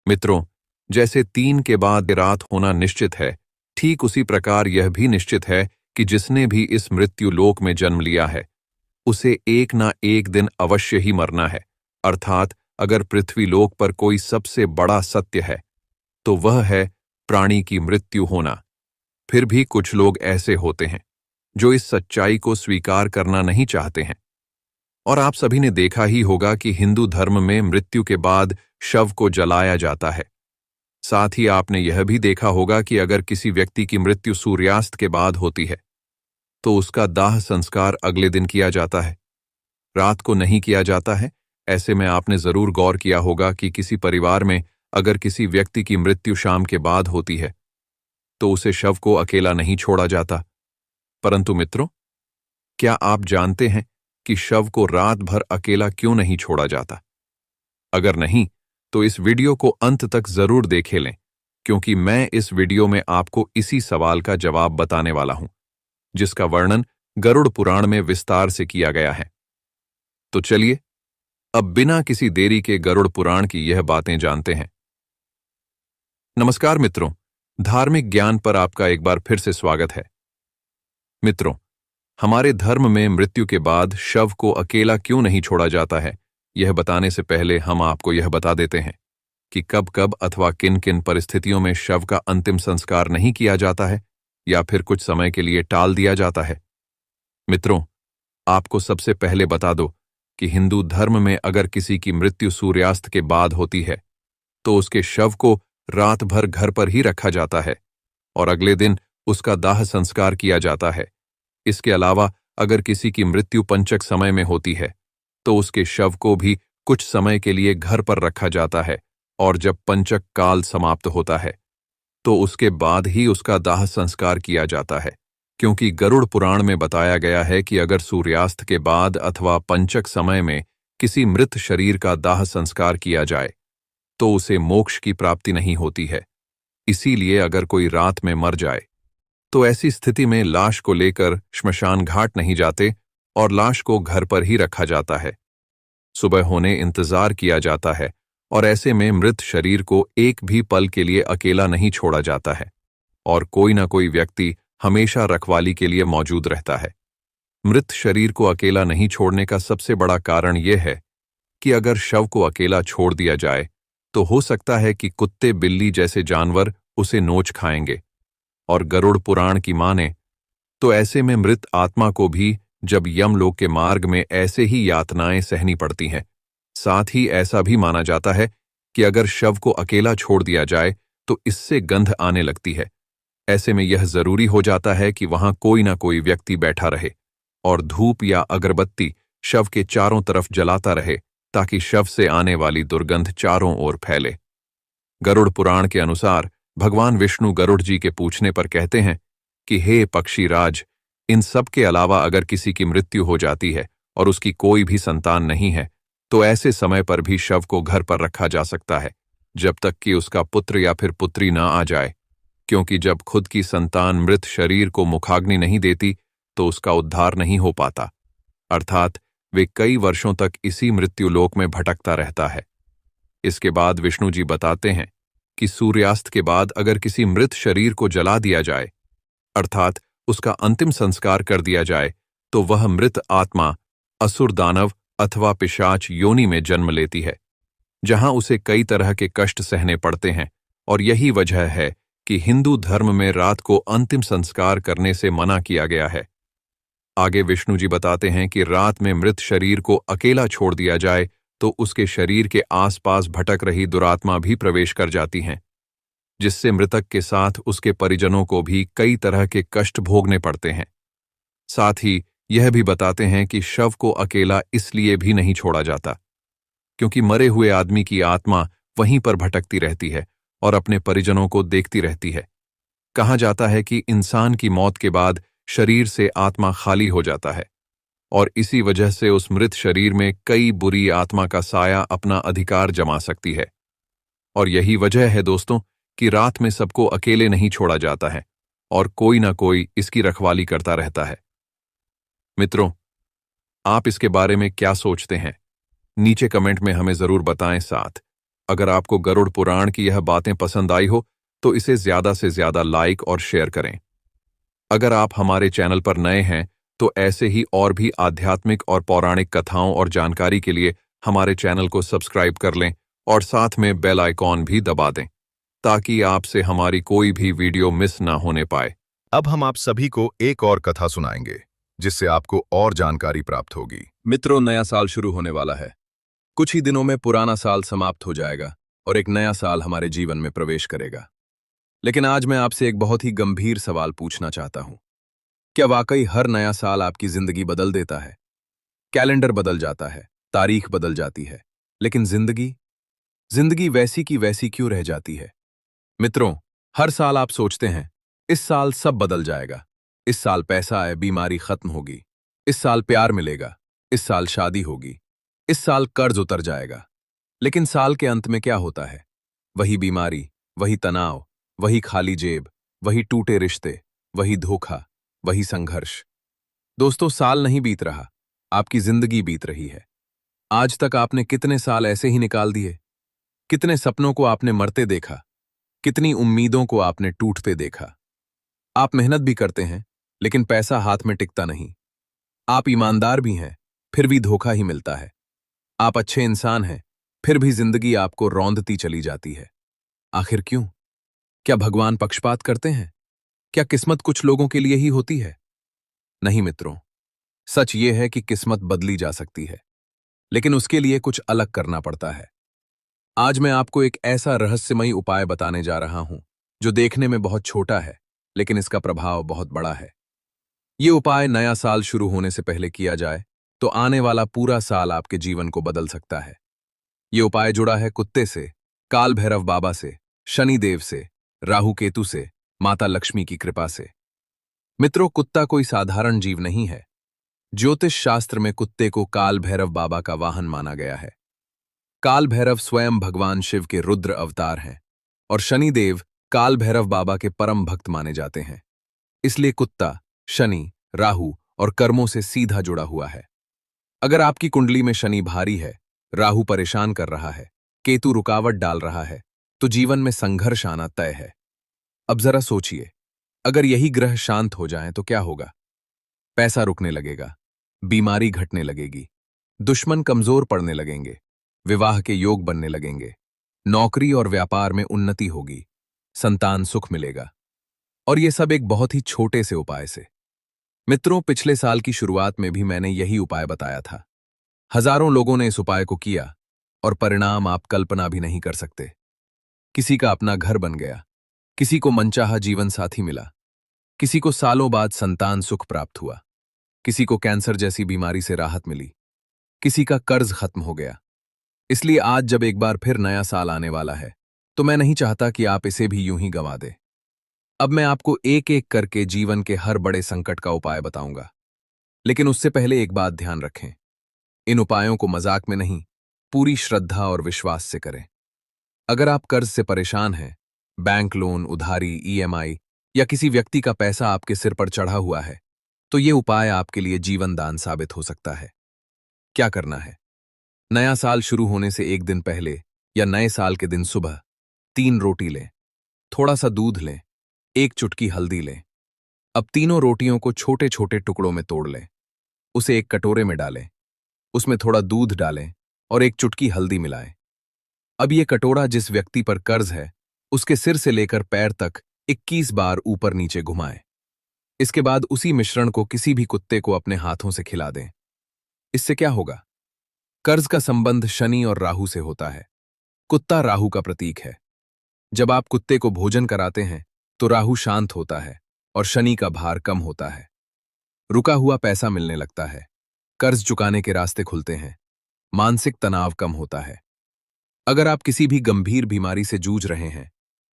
मित्रों, जैसे 3 के बाद रात होना निश्चित है, ठीक उसी प्रकार यह भी निश्चित है कि जिसने भी इस मृत्यु लोक में जन्म लिया है, उसे एक ना एक दिन अवश्य ही मरना है। अर्थात अगर पृथ्वी लोक पर कोई सबसे बड़ा सत्य है, तो वह है प्राणी की मृत्यु होना। फिर भी कुछ लोग ऐसे होते हैं जो इस सच्चाई को स्वीकार करना नहीं चाहते हैं। और आप सभी ने देखा ही होगा कि हिंदू धर्म में मृत्यु के बाद शव को जलाया जाता है। साथ ही आपने यह भी देखा होगा कि अगर किसी व्यक्ति की मृत्यु सूर्यास्त के बाद होती है, तो उसका दाह संस्कार अगले दिन किया जाता है, रात को नहीं किया जाता है। ऐसे में आपने जरूर गौर किया होगा कि किसी परिवार में अगर किसी व्यक्ति की मृत्यु शाम के बाद होती है, तो उसे शव को अकेला नहीं छोड़ा जाता। परंतु मित्रों, क्या आप जानते हैं कि शव को रात भर अकेला क्यों नहीं छोड़ा जाता? अगर नहीं, तो इस वीडियो को अंत तक जरूर देखे लें, क्योंकि मैं इस वीडियो में आपको इसी सवाल का जवाब बताने वाला हूं, जिसका वर्णन गरुड़ पुराण में विस्तार से किया गया है। तो चलिए, अब बिना किसी देरी के गरुड़ पुराण की यह बातें जानते हैं। नमस्कार मित्रों, धार्मिक ज्ञान पर आपका एक बार फिर से स्वागत है। मित्रों, हमारे धर्म में मृत्यु के बाद शव को अकेला क्यों नहीं छोड़ा जाता है, यह बताने से पहले हम आपको यह बता देते हैं कि कब कब अथवा किन किन परिस्थितियों में शव का अंतिम संस्कार नहीं किया जाता है या फिर कुछ समय के लिए टाल दिया जाता है। मित्रों, आपको सबसे पहले बता दो कि हिंदू धर्म में अगर किसी की मृत्यु सूर्यास्त के बाद होती है, तो उसके शव को रात भर घर पर ही रखा जाता है और अगले दिन उसका दाह संस्कार किया जाता है। इसके अलावा अगर किसी की मृत्यु पंचक समय में होती है, तो उसके शव को भी कुछ समय के लिए घर पर रखा जाता है और जब पंचक काल समाप्त होता है, तो उसके बाद ही उसका दाह संस्कार किया जाता है। क्योंकि गरुड़ पुराण में बताया गया है कि अगर सूर्यास्त के बाद अथवा पंचक समय में किसी मृत शरीर का दाह संस्कार किया जाए, तो उसे मोक्ष की प्राप्ति नहीं होती है। इसीलिए अगर कोई रात में मर जाए, तो ऐसी स्थिति में लाश को लेकर श्मशान घाट नहीं जाते और लाश को घर पर ही रखा जाता है। सुबह होने इंतजार किया जाता है और ऐसे में मृत शरीर को एक भी पल के लिए अकेला नहीं छोड़ा जाता है और कोई ना कोई व्यक्ति हमेशा रखवाली के लिए मौजूद रहता है। मृत शरीर को अकेला नहीं छोड़ने का सबसे बड़ा कारण यह है कि अगर शव को अकेला छोड़ दिया जाए, तो हो सकता है कि कुत्ते बिल्ली जैसे जानवर उसे नोच खाएंगे। और गरुड़ पुराण की माने तो ऐसे में मृत आत्मा को भी जब यमलोक के मार्ग में ऐसे ही यातनाएं सहनी पड़ती हैं। साथ ही ऐसा भी माना जाता है कि अगर शव को अकेला छोड़ दिया जाए, तो इससे गंध आने लगती है। ऐसे में यह जरूरी हो जाता है कि वहां कोई ना कोई व्यक्ति बैठा रहे और धूप या अगरबत्ती शव के चारों तरफ जलाता रहे, ताकि शव से आने वाली दुर्गंध चारों ओर फैले। गरुड़ पुराण के अनुसार भगवान विष्णु गरुड़ जी के पूछने पर कहते हैं कि हे पक्षीराज, इन सब के अलावा अगर किसी की मृत्यु हो जाती है और उसकी कोई भी संतान नहीं है, तो ऐसे समय पर भी शव को घर पर रखा जा सकता है, जब तक कि उसका पुत्र या फिर पुत्री ना आ जाए। क्योंकि जब खुद की संतान मृत शरीर को मुखाग्नि नहीं देती, तो उसका उद्धार नहीं हो पाता। अर्थात वे कई वर्षों तक इसी मृत्युलोक में भटकता रहता है। इसके बाद विष्णु जी बताते हैं कि सूर्यास्त के बाद अगर किसी मृत शरीर को जला दिया जाए, अर्थात उसका अंतिम संस्कार कर दिया जाए, तो वह मृत आत्मा असुर दानव अथवा पिशाच योनि में जन्म लेती है, जहां उसे कई तरह के कष्ट सहने पड़ते हैं। और यही वजह है कि हिंदू धर्म में रात को अंतिम संस्कार करने से मना किया गया है। आगे विष्णु जी बताते हैं कि रात में मृत शरीर को अकेला छोड़ दिया जाए, तो उसके शरीर के आसपास भटक रही दुरात्मा भी प्रवेश कर जाती हैं, जिससे मृतक के साथ उसके परिजनों को भी कई तरह के कष्ट भोगने पड़ते हैं। साथ ही यह भी बताते हैं कि शव को अकेला इसलिए भी नहीं छोड़ा जाता, क्योंकि मरे हुए आदमी की आत्मा वहीं पर भटकती रहती है और अपने परिजनों को देखती रहती है। कहा जाता है कि इंसान की मौत के बाद शरीर से आत्मा खाली हो जाता है और इसी वजह से उस मृत शरीर में कई बुरी आत्मा का साया अपना अधिकार जमा सकती है। और यही वजह है दोस्तों कि रात में सबको अकेले नहीं छोड़ा जाता है और कोई ना कोई इसकी रखवाली करता रहता है। मित्रों, आप इसके बारे में क्या सोचते हैं? नीचे कमेंट में हमें जरूर बताएं। साथ अगर आपको गरुड़ पुराण की यह बातें पसंद आई हो तो इसे ज्यादा से ज्यादा लाइक और शेयर करें। अगर आप हमारे चैनल पर नए हैं तो ऐसे ही और भी आध्यात्मिक और पौराणिक कथाओं और जानकारी के लिए हमारे चैनल को सब्सक्राइब कर लें और साथ में बेल आइकॉन भी दबा दें ताकि आपसे हमारी कोई भी वीडियो मिस ना होने पाए। अब हम आप सभी को एक और कथा सुनाएंगे जिससे आपको और जानकारी प्राप्त होगी। मित्रों, नया साल शुरू होने वाला है। कुछ ही दिनों में पुराना साल समाप्त हो जाएगा और एक नया साल हमारे जीवन में प्रवेश करेगा। लेकिन आज मैं आपसे एक बहुत ही गंभीर सवाल पूछना चाहता हूं। क्या वाकई हर नया साल आपकी जिंदगी बदल देता है? कैलेंडर बदल जाता है, तारीख बदल जाती है, लेकिन जिंदगी जिंदगी वैसी की वैसी क्यों रह जाती है? मित्रों, हर साल आप सोचते हैं इस साल सब बदल जाएगा, इस साल पैसा आए, बीमारी खत्म होगी, इस साल प्यार मिलेगा, इस साल शादी होगी, इस साल कर्ज उतर जाएगा। लेकिन साल के अंत में क्या होता है? वही बीमारी, वही तनाव, वही खाली जेब, वही टूटे रिश्ते, वही धोखा, वही संघर्ष। दोस्तों, साल नहीं बीत रहा, आपकी जिंदगी बीत रही है। आज तक आपने कितने साल ऐसे ही निकाल दिए? कितने सपनों को आपने मरते देखा? कितनी उम्मीदों को आपने टूटते देखा? आप मेहनत भी करते हैं, लेकिन पैसा हाथ में टिकता नहीं। आप ईमानदार भी हैं, फिर भी धोखा ही मिलता है। आप अच्छे इंसान हैं, फिर भी जिंदगी आपको रौंदती चली जाती है। आखिर क्यों? क्या भगवान पक्षपात करते हैं? क्या किस्मत कुछ लोगों के लिए ही होती है? नहीं मित्रों, सच ये है कि किस्मत बदली जा सकती है, लेकिन उसके लिए कुछ अलग करना पड़ता है। आज मैं आपको एक ऐसा रहस्यमयी उपाय बताने जा रहा हूं जो देखने में बहुत छोटा है, लेकिन इसका प्रभाव बहुत बड़ा है। ये उपाय नया साल शुरू होने से पहले किया जाए तो आने वाला पूरा साल आपके जीवन को बदल सकता है। ये उपाय जुड़ा है कुत्ते से, काल भैरव बाबा से, शनि देव से, राहु केतु से, माता लक्ष्मी की कृपा से। मित्रों, कुत्ता कोई साधारण जीव नहीं है। ज्योतिष शास्त्र में कुत्ते को काल भैरव बाबा का वाहन माना गया है। काल भैरव स्वयं भगवान शिव के रुद्र अवतार हैं और शनिदेव काल भैरव बाबा के परम भक्त माने जाते हैं। इसलिए कुत्ता शनि, राहु और कर्मों से सीधा जुड़ा हुआ है। अगर आपकी कुंडली में शनि भारी है, राहु परेशान कर रहा है, केतु रुकावट डाल रहा है, तो जीवन में संघर्ष आना तय है। अब जरा सोचिए, अगर यही ग्रह शांत हो जाएं तो क्या होगा? पैसा रुकने लगेगा, बीमारी घटने लगेगी, दुश्मन कमजोर पड़ने लगेंगे, विवाह के योग बनने लगेंगे, नौकरी और व्यापार में उन्नति होगी, संतान सुख मिलेगा। और ये सब एक बहुत ही छोटे से उपाय से। मित्रों, पिछले साल की शुरुआत में भी मैंने यही उपाय बताया था। हजारों लोगों ने इस उपाय को किया और परिणाम आप कल्पना भी नहीं कर सकते। किसी का अपना घर बन गया, किसी को मनचाहा जीवन साथी मिला, किसी को सालों बाद संतान सुख प्राप्त हुआ, किसी को कैंसर जैसी बीमारी से राहत मिली, किसी का कर्ज खत्म हो गया। इसलिए आज जब एक बार फिर नया साल आने वाला है तो मैं नहीं चाहता कि आप इसे भी यूं ही गंवा दें। अब मैं आपको एक एक करके जीवन के हर बड़े संकट का उपाय बताऊंगा, लेकिन उससे पहले एक बात ध्यान रखें। इन उपायों को मजाक में नहीं, पूरी श्रद्धा और विश्वास से करें। अगर आप कर्ज से परेशान हैं, बैंक लोन, उधारी, ईएमआई या किसी व्यक्ति का पैसा आपके सिर पर चढ़ा हुआ है, तो ये उपाय आपके लिए जीवन दान साबित हो सकता है। क्या करना है? नया साल शुरू होने से एक दिन पहले या नए साल के दिन सुबह 3 रोटी लें, थोड़ा सा दूध लें, 1 चुटकी हल्दी लें। अब तीनों रोटियों को छोटे छोटे टुकड़ों में तोड़ लें, उसे एक कटोरे में डालें, उसमें थोड़ा दूध डालें और 1 चुटकी हल्दी मिलाएं। अब ये कटोरा जिस व्यक्ति पर कर्ज है, उसके सिर से लेकर पैर तक 21 बार ऊपर नीचे घुमाएं। इसके बाद उसी मिश्रण को किसी भी कुत्ते को अपने हाथों से खिला दें। इससे क्या होगा? कर्ज का संबंध शनि और राहु से होता है। कुत्ता राहु का प्रतीक है। जब आप कुत्ते को भोजन कराते हैं तो राहु शांत होता है और शनि का भार कम होता है। रुका हुआ पैसा मिलने लगता है, कर्ज चुकाने के रास्ते खुलते हैं, मानसिक तनाव कम होता है। अगर आप किसी भी गंभीर बीमारी से जूझ रहे हैं,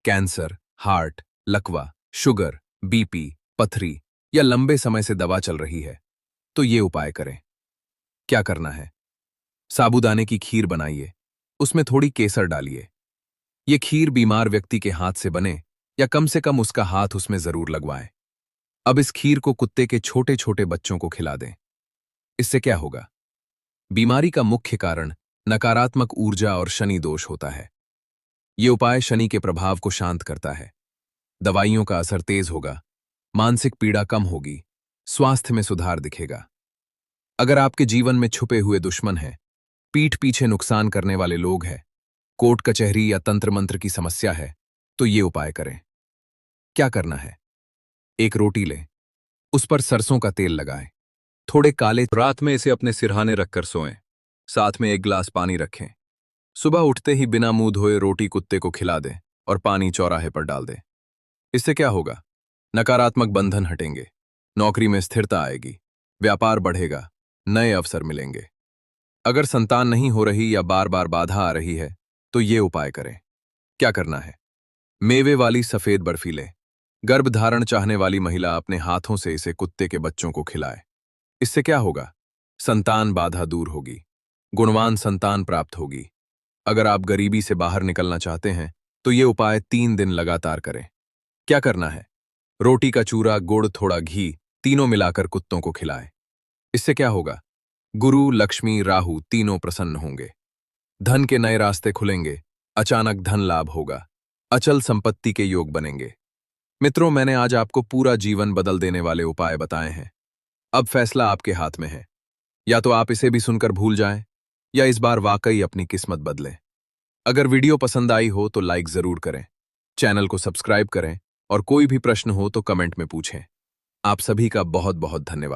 कैंसर, हार्ट, लकवा, शुगर, बीपी, पथरी या लंबे समय से दवा चल रही है, तो ये उपाय करें। क्या करना है? साबूदाने की खीर बनाइए, उसमें थोड़ी केसर डालिए। ये खीर बीमार व्यक्ति के हाथ से बने या कम से कम उसका हाथ उसमें जरूर लगवाएं। अब इस खीर को कुत्ते के छोटे छोटे बच्चों को खिला दें। इससे क्या होगा? बीमारी का मुख्य कारण नकारात्मक ऊर्जा और शनि दोष होता है। ये उपाय शनि के प्रभाव को शांत करता है। दवाइयों का असर तेज होगा, मानसिक पीड़ा कम होगी, स्वास्थ्य में सुधार दिखेगा। अगर आपके जीवन में छुपे हुए दुश्मन हैं, पीठ पीछे नुकसान करने वाले लोग हैं, कोर्ट कचहरी या तंत्र मंत्र की समस्या है, तो ये उपाय करें। क्या करना है? एक रोटी लें, उस पर सरसों का तेल लगाएं, थोड़े काले रात में इसे अपने सिरहाने रखकर सोएं। साथ में एक गिलास पानी रखें। सुबह उठते ही बिना मुंह धोए रोटी कुत्ते को खिला दें और पानी चौराहे पर डाल दें। इससे क्या होगा? नकारात्मक बंधन हटेंगे, नौकरी में स्थिरता आएगी, व्यापार बढ़ेगा, नए अवसर मिलेंगे। अगर संतान नहीं हो रही या बार बार बाधा आ रही है, तो ये उपाय करें। क्या करना है? मेवे वाली सफेद बर्फी लें। गर्भधारण चाहने वाली महिला अपने हाथों से इसे कुत्ते के बच्चों को खिलाए। इससे क्या होगा? संतान बाधा दूर होगी, गुणवान संतान प्राप्त होगी। अगर आप गरीबी से बाहर निकलना चाहते हैं, तो ये उपाय 3 दिन लगातार करें। क्या करना है? रोटी का चूरा, गुड़, थोड़ा घी, तीनों मिलाकर कुत्तों को खिलाएं। इससे क्या होगा? गुरु, लक्ष्मी, राहु तीनों प्रसन्न होंगे, धन के नए रास्ते खुलेंगे, अचानक धन लाभ होगा, अचल संपत्ति के योग बनेंगे। मित्रों, मैंने आज आपको पूरा जीवन बदल देने वाले उपाय बताए हैं। अब फैसला आपके हाथ में है। या तो आप इसे भी सुनकर भूल जाएं, या इस बार वाकई अपनी किस्मत बदलें। अगर वीडियो पसंद आई हो तो लाइक जरूर करें, चैनल को सब्सक्राइब करें और कोई भी प्रश्न हो तो कमेंट में पूछें। आप सभी का बहुत बहुत धन्यवाद।